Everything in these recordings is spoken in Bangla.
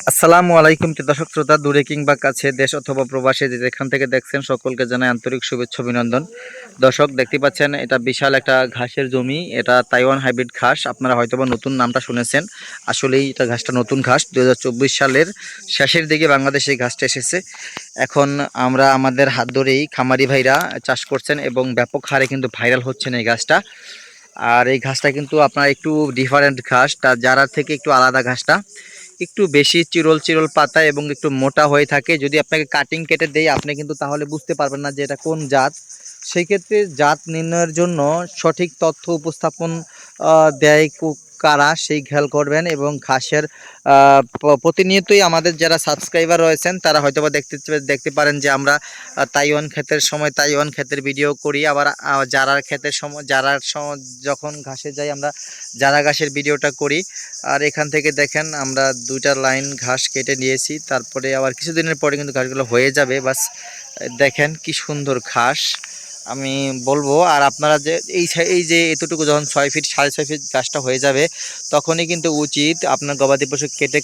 আসসালামু আলাইকুম দর্শক শ্রোতা দূরে কিংবা কাছে দেশ অথবা প্রবাসে যে যেখান থেকে দেখছেন সকলকে জানাই আন্তরিক শুভেচ্ছা অভিনন্দন। দর্শক দেখতে পাচ্ছেন এটা বিশাল একটা ঘাসের জমি, এটা তাইওয়ান হাইব্রিড ঘাস। আপনারা হয়তোবা নতুন নামটা শুনেছেন, আসলেই এটা ঘাসটা নতুন ঘাস। 2024 সালের শেষের দিকে বাংলাদেশে এই ঘাসটা এসেছে। এখন আমরা আমাদের হাত ধরেই খামারি ভাইরা চাষ করছেন এবং ব্যাপক হারে কিন্তু ভাইরাল হচ্ছেন এই ঘাসটা। আর এই ঘাসটা কিন্তু আপনার একটু ডিফারেন্ট ঘাস, তার যারা থেকে একটু আলাদা ঘাসটা, একটু বেশি চিরল চিরল পাতা এবং একটু মোটা হয়ে থাকে। যদি আপনাকে কাটিং কেটে দেই আপনি কিন্তু তাহলে বুঝতে পারবেন না যে এটা কোন জাত। সেই ক্ষেত্রে জাত নির্ণয়ের জন্য সঠিক তথ্য উপস্থাপন দেয় কারা সেই খেয়াল করবেন। এবং ঘাসের প্রতিনিয়তই আমাদের যারা সাবস্ক্রাইবার রয়েছেন তারা হয়তোবা দেখতে পারেন যে আমরা তাইওয়ান ক্ষেতের সময় তাইওয়ান ক্ষেতের ভিডিও করি, আবার জারার ক্ষেতের সময় যখন ঘাসে যাই আমরা জারা ঘাসের ভিডিওটা করি। আর এখান থেকে দেখেন আমরা দুইটা লাইন ঘাস কেটে নিয়েছি, তারপরে আবার কিছুদিনের পরে কিন্তু ঘাসগুলো হয়ে যাবে। বাস দেখেন কি সুন্দর ঘাস আমি বলবো। আর আপনারা যে এই যে এতটুকু যখন 6 ফিট 6.5 ফিট গাছটা হয়ে যাবে তখনই কিন্তু উচিত আপনার গবাদি পশু কেটে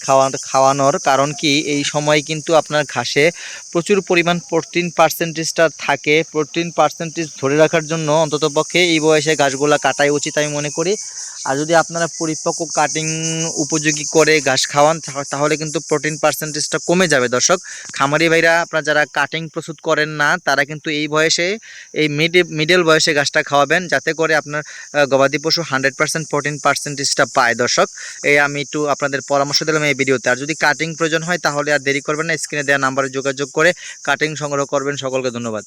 খাওয়ানোর। কারণ কি এই সময় কিন্তু আপনার ঘাসে প্রচুর পরিমাণ প্রোটিন পার্সেন্টেজটা থাকে। প্রোটিন পার্সেন্টেজ ধরে রাখার জন্য অন্ততপক্ষে এই বয়সে ঘাসগুলো কাটাই উচিত আমি মনে করি। আর যদি আপনারা পরিপক্ক কাটিং উপযোগী করে ঘাস খাওয়ান তাহলে কিন্তু প্রোটিন পার্সেন্টেজটা কমে যাবে। দর্শক খামারি ভাইরা আপনারা যারা কাটিং প্রস্তুত করেন না তারা কিন্তু এই বয়সে এই মিডল বয়সে ঘাসটা খাওয়াবেন, যাতে করে আপনার গবাদি পশু 100% প্রোটিন পার্সেন্টেজটা পায়। দর্শক এই আমি একটু আপনাদের পরামর্শ দিলাম এই ভিডিওতে। আর যদি কাটিং প্রয়োজন হয় তাহলে আর দেরি করবেন না, স্ক্রিনে দেওয়া নাম্বারে যোগাযোগ করে কাটিং সংগ্রহ করবেন। সকলকে ধন্যবাদ।